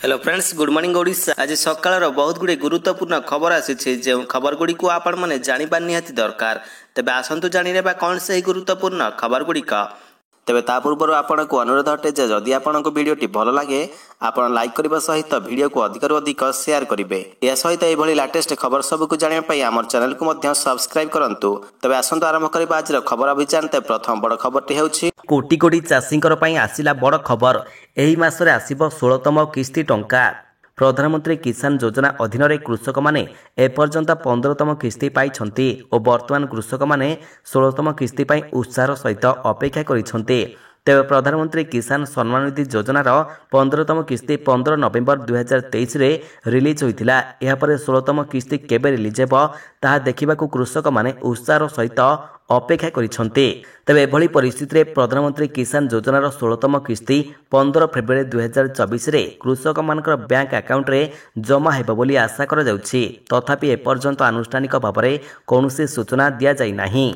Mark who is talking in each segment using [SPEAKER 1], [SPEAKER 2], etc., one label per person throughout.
[SPEAKER 1] Hello friends, good morning Odisha. आज सकाळ बहुत गुड़े गुरुत्वपूर्ण खबर आसी जो खबर गुड़ी को आपण मैंने जाना निहाती दरकार। तेबे आसतु जाने कौन से गुरुत्वपूर्ण खबर गुड़िक। तेबे ता पूर्व आपन को अनुरोध अटे जे जदि आपन को वीडियोटी भल लगे आपन लाइक करबा सहित वीडियो को अधिक अधिक शेयर करेंगे। या सहित यह लेटेस्ट खबर सब को जानापी आम चैनल को मध्य सब्सक्राइब करंतु। तेबे आसतु आरंभ करबा आज खबर अभियान। ते प्रथम बड़ खबरटी होछि कोटी कोटी चाषींकर पई आसिला बड़ खबर। एही मासरे आसीबो 16तम किस्ती टंका। प्रधानमंत्री किसान योजना अधीन रे कृषक माने एपर्यंत 15तम किस्ती पाइछंती और वर्तमान कृषक माने 16तम किस्ती पाई उत्साह सहित अपेक्षा करिछंती। तेबे प्रधानमंत्री किसान सम्मान निधि योजनार 15तम किस्ती 15 नवेम्बर 2023 रे रिलीज होइतिला। एहा परे 16तम किस्ती केबे रिलीज हेबो ताहा देखिबाकू कृषक माने उत्साह सहित अपेक्षा करिछंती। तेबे एभली परिस्थिति रे प्रधानमंत्री किसान योजनार 16तम किस्ती 15 फेब्रुआरी 2024 रे कृषक मानकर बैंक अकाउंट रे जमा हेबो बोली आशा करा जाउछि। तथापि एपर्यंत आनुष्ठानिक भाबरे कोनोसी सूचना दिया जाय नाही।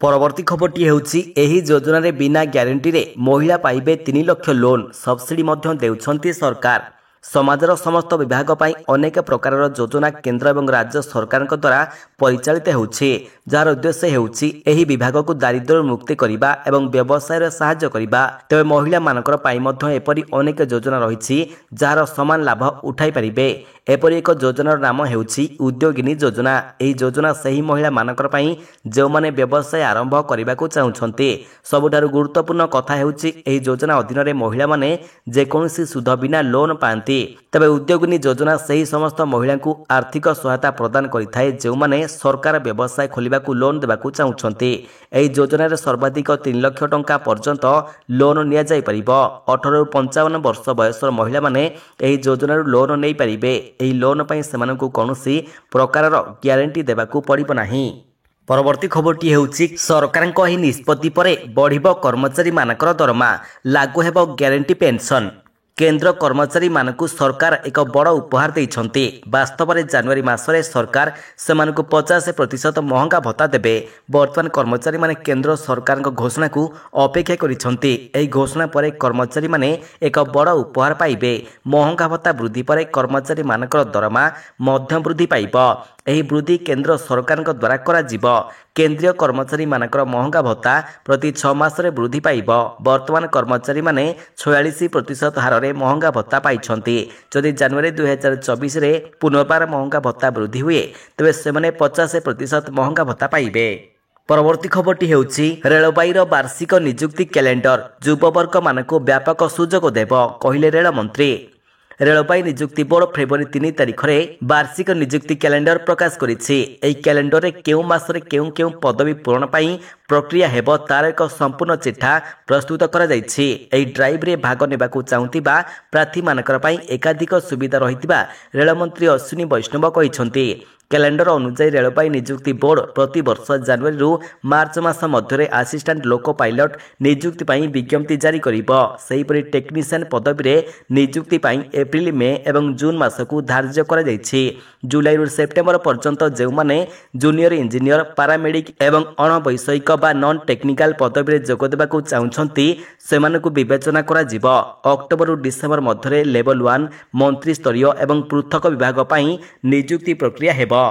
[SPEAKER 1] परवर्ती खबरटी हेउछि एही योजना रे बिना ग्यारंटी रे महिला पाइबे 3 लाख लोन सब्सिडी मध्य देउछंती सरकार। समाजर समस्त विभाग पाई अनेक प्रकार योजना केंद्र एवं राज्य सरकार द्वारा परिचालित होउछि, जार उद्देश्य हेउछि एही विभाग को दारिद्र्य मुक्ति करिबा एवं व्यवसाय रे सहाय्य करिबा। तेबे महिला मानकर पाई मध्य एपरि अनेक योजना रहिछि जार समान लाभ उठाई परिबे। एपरि एक योजनार नाम हेउछि उद्योगिनी योजना। एही योजना सही महिला मानकर पाई जो माने व्यवसाय आरंभ करिबा को चाहुछंती। सबुठारु गुरुत्वपूर्ण कथा हेउछि एही योजना अधीन रे महिला माने जे कोनोसी सुध बिना लोन पांती। तबे उद्योगिनी योजना सही समस्त महिला को आर्थिक सहायता प्रदान करिथाय जो माने सरकार व्यवसाय खोलिबा को लोन देबा को चाहुछंती। एही योजना रे सर्वाधिक 3 लाख टंका पर्यंत लोन निया जाय परिबो। 18 रु 55 वर्ष बयसर महिला माने एही योजना रो लोन नै परिबे। एही लोन पई सेमानकु कोनोसी प्रकारर ग्यारंटी देबाकू पड़िबो नाही। परवर्ती खबरटी हेउछि सरकारक एही निष्पत्ति परे बढ़िबो कर्मचारी मानकर दरमा, लागू हेबो ग्यारंटी पेंशन। केंद्र कर्मचारी मानकु सरकार एक बड़ उपहार देइछंती। वास्तव में जनवरी मासरे सरकार सेमानकु 50% महंगा भत्ता देबे। वर्तमान कर्मचारी माने केंद्र सरकार घोषणा को अपेक्षा करिछंती। एही घोषणा परे कर्मचारी माने एक बड़ उपहार पाइबे। महंगा भत्ता वृद्धि परे कर्मचारी मानकर दरमा मध्यम वृद्धि पाइबो। एही वृद्धि केंद्र सरकार द्वारा करा जिवो। केंद्रीय कर्मचारी मानकर महंगा भत्ता प्रति 6 मासरे वृद्धि पाइबो। वर्तमान कर्मचारी माने 46% हार रे महंगा भत्ता पाइछंती। जदि जनवरी 2024 रे पुनर्बार महंगा भत्ता वृद्धि हुए तेबे सेमाने 50% महंगा भत्ता पाइबे। परवर्ती खबरटी हेउछि रेलबाईर वार्षिक नियुक्ति कैलेंडर युववर्ग मानकु व्यापक सुजोग देबो कहिले रेल मंत्री। रेलबाई नियुक्ति बोर्ड फेब्रुआरी 3 तारिख रे वार्षिक नियुक्ति कैलेंडर प्रकाश करिछि। एही कैलेंडर रे केउ मासरे केउ पदवी पूरण पाई प्रक्रिया हेबो तार एक संपूर्ण चिठा प्रस्तुत करा जायछि। एही ड्राइव रे भाग नेबाकू चाहुतिबा प्रार्थी मानकर पाई एकाधिक सुविधा रहितिबा रेल मंत्री अश्विनी वैष्णव कहिसंती। कैलेंडर अनुसार रेलबाई नियुक्ति बोर्ड प्रति वर्ष जनवरी रु मार्च मास मध्य असिस्टेंट लोको पायलट नियुक्ति पाई विज्ञप्ति जारी करिबो। सेहिपरि टेक्नीशियन पदवी रे नियुक्ति पाई एप्रिल मे एवं जून मास को धार्य करा जायछि। जुलाई रु सेप्टेम्बर पर्यंत जेउ माने जूनियर इंजीनियर पारामेडिक एवं अणवैषयिक बा नॉन टेक्निकल पदवी रे जोग देबा को चाहुछंती सेमानकु विवेचना करा जिवो। अक्टोबर रु डिसेंबर मध्य लेवल 1 मंत्री स्तरीय एवं पृथक विभाग पाई नियुक्ति प्रक्रिया हेबो।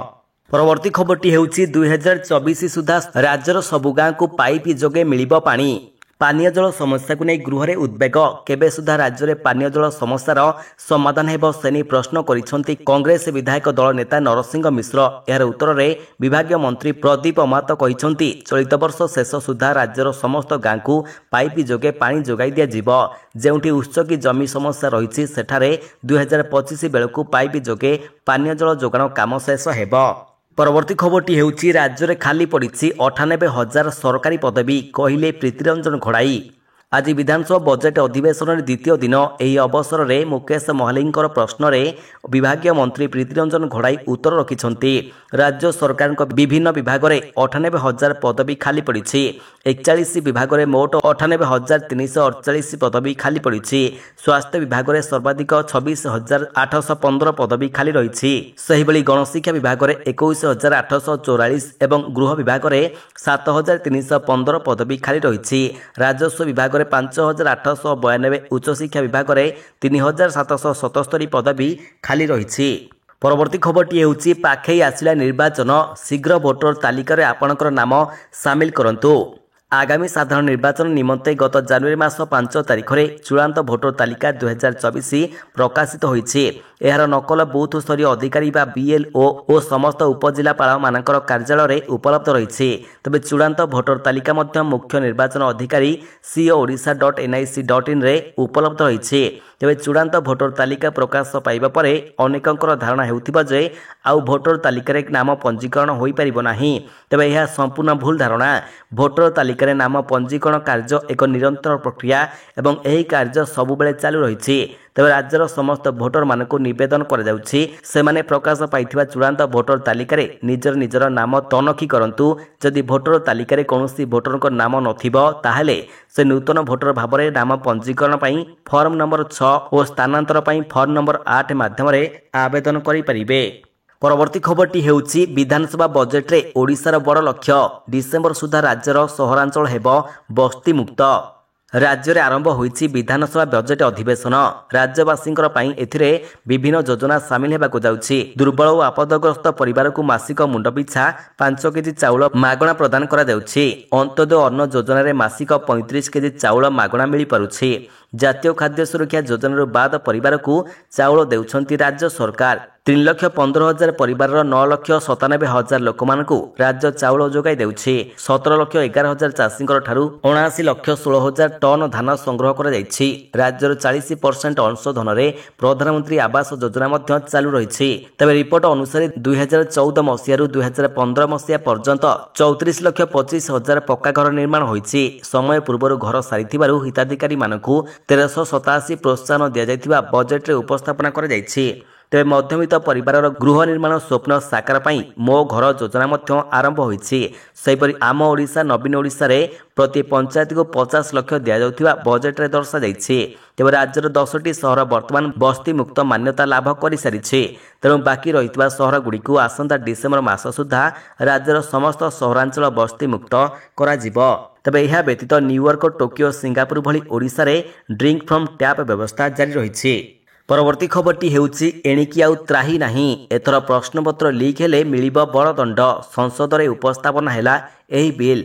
[SPEAKER 1] परवर्ती खबरटी हेउछि 2024 सुधा राज्यर सबु गाँ को पाइप जोगे मिलिबो पानी। पानीय जल समस्या को नहीं गृह रे उद्वेग। केबे सुधा राज्य रे पानीय जल समस्यार समाधान हेबो सेनी प्रश्न करिसंती कांग्रेस विधायक दल नेता नरसिंह मिश्र। यार उत्तर रे विभागीय मंत्री प्रदीप अमात कहिसंती चलित वर्ष शेष सुधा राज्यर समस्त गाँ को पाइप जोगे पानी जोगाई दिया जिवो। जेउठी उत्सकी जमी समस्या रहिछि सेठारे 2025 बेलकु पाइप जोगे पानीय जल जोगाण काम शेष हेबो। परवर्ती खबरटी हेउछि राज्य रे खाली पड़िछि 98,000 सरकारी पदवी कहिले प्रीतिरंजन घड़ाई। आज विधानसभा बजेट अधिवेशन द्वितीय दिन एही अवसर रे मुकेश महालिंकर प्रश्न रे विभागीय मंत्री प्रीतिरंजन घड़ाई उत्तर रखिछंती। राज्य सरकार विभिन्न विभाग रे 98,000 पदवी खाली पड़िछि। 41 विभाग रे मोट 98,348 पदवी खाली पड़िछि। स्वास्थ्य विभाग रे सर्वाधिक 26,815 पदवी खाली रहिछि। सेहिबली गणशिक्षा विभाग रे 21,844 एवं गृह विभाग रे 7,315 पदवी खाली रहिछि। राजस्व विभाग ବିଭାଗରେ 5892, ଉଚ୍ଚଶିକ୍ଷା ବିଭାଗରେ 3777 ପଦବୀ ଖାଲି ରହିଛି। ପରବର୍ତ୍ତୀ ଖବରଟି ହେଉଛି ପାଖେଇ ଆସିଲା ନିର୍ବାଚନ, ଶୀଘ୍ର ଭୋଟର ତାଲିକାରେ ଆପଣଙ୍କର ନାମ ସାମିଲ କରନ୍ତୁ। ଆଗାମୀ ସାଧାରଣ ନିର୍ବାଚନ ନିମନ୍ତେ ଗତ ଜାନୁଆରୀ ମାସ 5 ତାରିଖରେ ଚୂଡ଼ାନ୍ତ ଭୋଟର ତାଲିକା 2024 ପ୍ରକାଶିତ ହୋଇଛି। ଏହାର ନକଲ ବୁଥ ସ୍ତରୀୟ ଅଧିକାରୀ ବା BLO ଓ ସମସ୍ତ ଉପଜିଲ୍ଲାପାଳମାନଙ୍କର କାର୍ଯ୍ୟାଳୟରେ ଉପଲବ୍ଧ ରହିଛି। ତେବେ ଚୂଡ଼ାନ୍ତ ଭୋଟର ତାଲିକା ମଧ୍ୟ ମୁଖ୍ୟ ନିର୍ବାଚନ ଅଧିକାରୀ co.odisha.nic.in ରେ ଉପଲବ୍ଧ ରହିଛି। ତେବେ ଚୂଡ଼ାନ୍ତ ଭୋଟର ତାଲିକା ପ୍ରକାଶ ପାଇବା ପରେ ଅନେକଙ୍କର ଧାରଣା ହେଉଥିବା ଯେ ଆଉ ଭୋଟର ତାଲିକାରେ ନାମ ପଞ୍ଜୀକରଣ ହୋଇପାରିବ ନାହିଁ। ତେବେ ଏହା ସମ୍ପୂର୍ଣ୍ଣ ଭୁଲ ଧାରଣା। ଭୋଟର ତାଲିକାରେ ନାମ ପଞ୍ଜୀକରଣ କାର୍ଯ୍ୟ ଏକ ନିରନ୍ତର ପ୍ରକ୍ରିୟା ଏବଂ ଏହି କାର୍ଯ୍ୟ ସବୁବେଳେ ଚାଲୁ ରହିଛି। ତେବେ ରାଜ୍ୟର ସମସ୍ତ ଭୋଟରମାନଙ୍କୁ ନିବେଦନ କରାଯାଉଛି ସେମାନେ ପ୍ରକାଶ ପାଇଥିବା ଚୂଡ଼ାନ୍ତ ଭୋଟର ତାଲିକାରେ ନିଜର ନାମ ତନଖି କରନ୍ତୁ। ଯଦି ଭୋଟର ତାଲିକାରେ କୌଣସି ଭୋଟରଙ୍କ ନାମ ନଥିବ ତାହେଲେ ସେ ନୂତନ ଭୋଟର ଭାବରେ ନାମ ପଞ୍ଜୀକରଣ ପାଇଁ ଫର୍ମ ନମ୍ବର 6 ଓ ସ୍ଥାନାନ୍ତର ପାଇଁ ଫର୍ମ ନମ୍ବର 8 ମାଧ୍ୟମରେ ଆବେଦନ କରିପାରିବେ। ପରବର୍ତ୍ତୀ ଖବରଟି ହେଉଛି ବିଧାନସଭା ବଜେଟରେ ଓଡ଼ିଶାର ବଡ଼ ଲକ୍ଷ୍ୟ, ଡିସେମ୍ବର ସୁଦ୍ଧା ରାଜ୍ୟର ସହରାଞ୍ଚଳ ହେବ ବସ୍ତି ମୁକ୍ତ। ରାଜ୍ୟରେ ଆରମ୍ଭ ହୋଇଛି ବିଧାନସଭା ବଜେଟ ଅଧିବେଶନ। ରାଜ୍ୟବାସୀଙ୍କର ପାଇଁ ଏଥିରେ ବିଭିନ୍ନ ଯୋଜନା ସାମିଲ ହେବାକୁ ଯାଉଛି। ଦୁର୍ବଳ ଓ ଆପଦଗ୍ରସ୍ତ ପରିବାରକୁ ମାସିକ ମୁଣ୍ଡ ପିଛା 5 କେଜି ଚାଉଳ ମାଗଣା ପ୍ରଦାନ କରାଯାଉଛି। ଅନ୍ତୋଦୟ ଅନ୍ନ ଯୋଜନାରେ ମାସିକ 35 କେଜି ଚାଉଳ ମାଗଣା ମିଳିପାରୁଛି। ଜାତୀୟ ଖାଦ୍ୟ ସୁରକ୍ଷା ଯୋଜନାରୁ ବାଦ ପରିବାରକୁ ଚାଉଳ ଦେଉଛନ୍ତି ରାଜ୍ୟ ସରକାର। 3,15,000 ପରିବାରର 9,97,000 ଲୋକମାନଙ୍କୁ ରାଜ୍ୟ ଚାଉଳ ଯୋଗାଇ ଦେଉଛି। 17,11,000 ଚାଷୀଙ୍କର ଠାରୁ 79,16,000 ଟନ୍ ଧାନ ସଂଗ୍ରହ କରାଯାଇଛି। ରାଜ୍ୟର 40% ଅଂଶଧନରେ ପ୍ରଧାନମନ୍ତ୍ରୀ ଆବାସ ଯୋଜନା ମଧ୍ୟ ଚାଲୁ ରହିଛି। ତେବେ ରିପୋର୍ଟ ଅନୁସାରେ 2014 ମସିହାରୁ 2015 ମସିହା ପର୍ଯ୍ୟନ୍ତ 34,25,000 ପକ୍କା ଘର ନିର୍ମାଣ ହୋଇଛି। ସମୟ ପୂର୍ବରୁ ଘର ସାରିଥିବାରୁ ହିତାଧିକାରୀମାନଙ୍କୁ 1,387 ପ୍ରୋତ୍ସାହନ ଦିଆଯାଇଥିବା ବଜେଟରେ ଉପସ୍ଥାପନା କରାଯାଇଛି। ତେବେ ମଧ୍ୟବିତ୍ତ ପରିବାରର ଗୃହ ନିର୍ମାଣ ସ୍ୱପ୍ନ ସାକାର ପାଇଁ ମୋ ଘର ଯୋଜନା ମଧ୍ୟ ଆରମ୍ଭ ହୋଇଛି। ସେହିପରି ଆମ ଓଡ଼ିଶା ନବୀନ ଓଡ଼ିଶାରେ ପ୍ରତି ପଞ୍ଚାୟତକୁ 50 ଲକ୍ଷ ଦିଆଯାଉଥିବା ବଜେଟରେ ଦର୍ଶାଯାଇଛି। ତେବେ ରାଜ୍ୟର 10ଟି ସହର ବର୍ତ୍ତମାନ ବସ୍ତି ମୁକ୍ତ ମାନ୍ୟତା ଲାଭ କରିସାରିଛି। ତେଣୁ ବାକି ରହିଥିବା ସହରଗୁଡ଼ିକୁ ଆସନ୍ତା ଡିସେମ୍ବର ମାସ ସୁଦ୍ଧା ରାଜ୍ୟର ସମସ୍ତ ସହରାଞ୍ଚଳ ବସ୍ତି ମୁକ୍ତ କରାଯିବ। ତେବେ ଏହା ବ୍ୟତୀତ ନ୍ୟୁୟର୍କ, ଟୋକିଓ, ସିଙ୍ଗାପୁର ଭଳି ଓଡ଼ିଶାରେ ଡ୍ରିଙ୍କ ଫ୍ରମ୍ ଟ୍ୟାପ୍ ବ୍ୟବସ୍ଥା ଜାରି ରହିଛି। ପରବର୍ତ୍ତୀ ଖବରଟି ହେଉଛି ଏଣିକି ଆଉ ତ୍ରାହି ନାହିଁ, ଏଥର ପ୍ରଶ୍ନପତ୍ର ଲିକ୍ ହେଲେ ମିଳିବ ବଡ଼ ଦଣ୍ଡ। ସଂସଦରେ ଉପସ୍ଥାପନ ହେଲା ଏହି ବିଲ୍।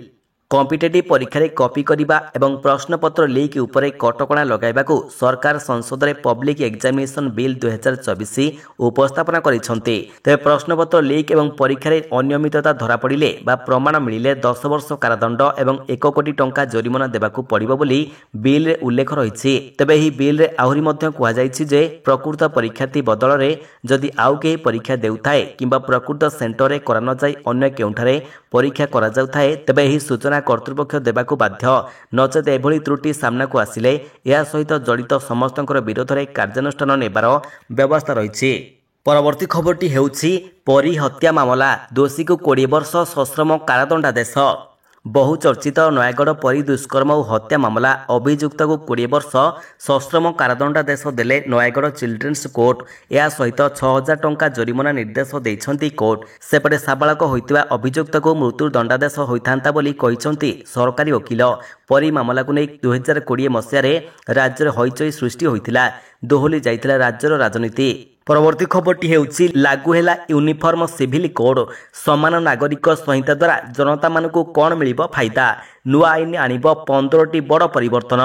[SPEAKER 1] କମ୍ପିଟେଟିଭ୍ ପରୀକ୍ଷାରେ କପି କରିବା ଏବଂ ପ୍ରଶ୍ନପତ୍ର ଲିକ୍ ଉପରେ କଟକଣା ଲଗାଇବାକୁ ସରକାର ସଂସଦରେ ପବ୍ଲିକ୍ ଏକ୍ଜାମିନେସନ୍ ବିଲ୍ 2024 ଉପସ୍ଥାପନା କରିଛନ୍ତି। ତେବେ ପ୍ରଶ୍ନପତ୍ର ଲିକ୍ ଏବଂ ପରୀକ୍ଷାରେ ଅନିୟମିତତା ଧରାପଡ଼ିଲେ ବା ପ୍ରମାଣ ମିଳିଲେ 10 ବର୍ଷ କାରାଦଣ୍ଡ ଏବଂ 1 କୋଟି ଟଙ୍କା ଜରିମାନା ଦେବାକୁ ପଡ଼ିବ ବୋଲି ବିଲ୍ରେ ଉଲ୍ଲେଖ ରହିଛି। ତେବେ ଏହି ବିଲ୍ରେ ଆହୁରି ମଧ୍ୟ କୁହାଯାଇଛି ଯେ ପ୍ରକୃତ ପରୀକ୍ଷାର୍ଥୀ ବଦଳରେ ଯଦି ଆଉ କେହି ପରୀକ୍ଷା ଦେଉଥାଏ କିମ୍ବା ପ୍ରକୃତ ସେଣ୍ଟରରେ କରାନଯାଇ ଅନ୍ୟ କେଉଁଠାରେ ପରୀକ୍ଷା କରାଯାଉଥାଏ ତେବେ ଏହି ସୂଚନା କର୍ତ୍ତୃପକ୍ଷ ଦେବାକୁ ବାଧ୍ୟ। ନଚେତ୍ ଏଭଳି ତ୍ରୁଟି ସାମ୍ନାକୁ ଆସିଲେ ଏହା ସହିତ ଜଡ଼ିତ ସମସ୍ତଙ୍କର ବିରୋଧରେ କାର୍ଯ୍ୟାନୁଷ୍ଠାନ ନେବାର ବ୍ୟବସ୍ଥା ରହିଛି। ପରବର୍ତ୍ତୀ ଖବରଟି ହେଉଛି ପରୀ ହତ୍ୟା ମାମଲା, ଦୋଷୀକୁ 20 ବର୍ଷ ସଶ୍ରମ କାରାଦଣ୍ଡାଦେଶ। ବହୁ ଚର୍ଚ୍ଚିତ ନୟାଗଡ଼ ପରୀ ଦୁଷ୍କର୍ମ ଓ ହତ୍ୟା ମାମଲା ଅଭିଯୁକ୍ତକୁ 20 ବର୍ଷ ସଶ୍ରମ କାରାଦଣ୍ଡାଦେଶ ଦେଲେ ନୟାଗଡ଼ ଚିଲଡ୍ରେନ୍ସ କୋର୍ଟ। ଏହା ସହିତ 6,000 ଟଙ୍କା ଜରିମାନା ନିର୍ଦ୍ଦେଶ ଦେଇଛନ୍ତି କୋର୍ଟ। ସେପଟେ ସାବାଳକ ହୋଇଥିବା ଅଭିଯୁକ୍ତକୁ ମୃତ୍ୟୁ ଦଣ୍ଡାଦେଶ ହୋଇଥାନ୍ତା ବୋଲି କହିଛନ୍ତି ସରକାରୀ ଓକିଲ। ପରୀ ମାମଲାକୁ ନେଇ 2020 ମସିହାରେ ରାଜ୍ୟରେ ହଇଚଇ ସୃଷ୍ଟି ହୋଇଥିଲା। ଦୋହଲି ଯାଇଥିଲା ରାଜ୍ୟର ରାଜନୀତି। ପରବର୍ତ୍ତୀ ଖବରଟି ହେଉଛି ଲାଗୁ ହେଲା ୟୁନିଫର୍ମ ସିଭିଲ କୋଡ୍। ସମାନ ନାଗରିକ ସଂହିତା ଦ୍ୱାରା ଜନତାମାନଙ୍କୁ କ'ଣ ମିଳିବ ଫାଇଦା? ନୂଆ ଆଇନ ଆଣିବ 15ଟି ବଡ଼ ପରିବର୍ତ୍ତନ।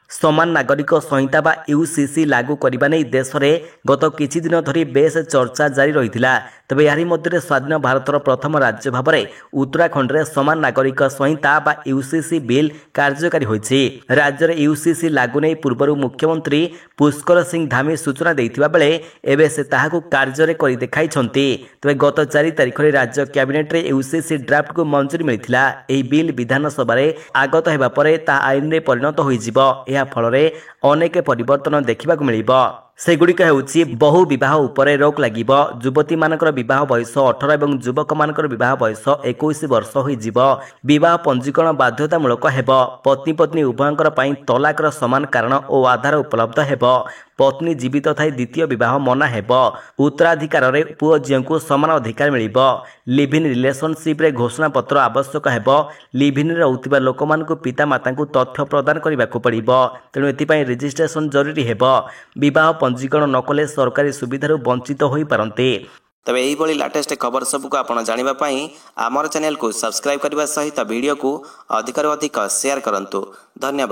[SPEAKER 1] ସମାନ ନାଗରିକ ସଂହିତା ବା UCC ଲାଗୁ କରିବା ନେଇ ଦେଶରେ ଗତ କିଛି ଦିନ ଧରି ବେଶ୍ ଚର୍ଚ୍ଚା ଜାରି ରହିଥିଲା। ତେବେ ଏହାରି ମଧ୍ୟରେ ସ୍ୱାଧୀନ ଭାରତର ପ୍ରଥମ ରାଜ୍ୟ ଭାବରେ ଉତ୍ତରାଖଣ୍ଡରେ ସମାନ ନାଗରିକ ସଂହିତା ବା UCC ବିଲ୍ କାର୍ଯ୍ୟକାରୀ ହୋଇଛି। ରାଜ୍ୟରେ UCC ଲାଗୁ ନେଇ ପୂର୍ବରୁ ମୁଖ୍ୟମନ୍ତ୍ରୀ ପୁଷ୍କର ସିଂ ଧାମୀ ସୂଚନା ଦେଇଥିବା ବେଳେ ଏବେ ସେ ତାହାକୁ କାର୍ଯ୍ୟରେ କରି ଦେଖାଇଛନ୍ତି। ତେବେ ଗତ 4 ତାରିଖରେ ରାଜ୍ୟ କ୍ୟାବିନେଟରେ UCC ଡ୍ରାଫ୍ଟକୁ ମଞ୍ଜୁରୀ ମିଳିଥିଲା। ଏହି ବିଲ୍ ବିଧାନସଭାରେ ଆଗତ ହେବା ପରେ ତାହା ଆଇନରେ ପରିଣତ ହୋଇଯିବ। ଏହା ଫଳରେ ଅନେକ ପରିବର୍ତ୍ତନ ଦେଖିବାକୁ ମିଳିବ। ସେଗୁଡ଼ିକ ହେଉଛି ବହୁ ବିବାହ ଉପରେ ରୋକ ଲାଗିବ। ଯୁବତୀମାନଙ୍କର ବିବାହ ବୟସ 18 ଏବଂ ଯୁବକମାନଙ୍କର ବିବାହ ବୟସ 21 ବର୍ଷ ହୋଇଯିବ। ବିବାହ ପଞ୍ଜୀକରଣ ବାଧ୍ୟତାମୂଳକ ହେବ। ପତ୍ନୀ ପତ୍ନୀ ଉଭୟଙ୍କର ପାଇଁ ତଲାକର ସମାନ କାରଣ ଓ ଆଧାର ଉପଲବ୍ଧ ହେବ। ପତ୍ନୀ ଜୀବିତ ଥାଇ ଦ୍ୱିତୀୟ ବିବାହ ମନା ହେବ। ଉତ୍ତରାଧିକାରରେ ପୁଅ ଝିଅଙ୍କୁ ସମାନ ଅଧିକାର ମିଳିବ। ଲିଭ୍-ଇନ୍ ରିଲେସନସିପ୍ରେ ଘୋଷଣାପତ୍ର ଆବଶ୍ୟକ ହେବ। ଲିଭ୍-ଇନ୍ରେ ରହୁଥିବା ଲୋକମାନଙ୍କୁ ପିତାମାତାଙ୍କୁ ତଥ୍ୟ ପ୍ରଦାନ କରିବାକୁ ପଡ଼ିବ। ତେଣୁ ଏଥିପାଇଁ ରେଜିଷ୍ଟ୍ରେସନ ଜରୁରୀ ହେବ। ବିବାହ ପଞ୍ଜୀକରଣ ନ କଲେ ସରକାରୀ ସୁବିଧାରୁ ବଞ୍ଚିତ ହୋଇପାରନ୍ତି। ତେବେ ଏହିଭଳି ଲାଟେଷ୍ଟ ଖବର ସବୁକୁ ଆପଣ ଜାଣିବା ପାଇଁ ଆମର ଚ୍ୟାନେଲକୁ ସବସ୍କ୍ରାଇବ୍ କରିବା ସହିତ ଭିଡ଼ିଓକୁ ଅଧିକରୁ ଅଧିକ ସେୟାର କରନ୍ତୁ। ଧନ୍ୟବାଦ।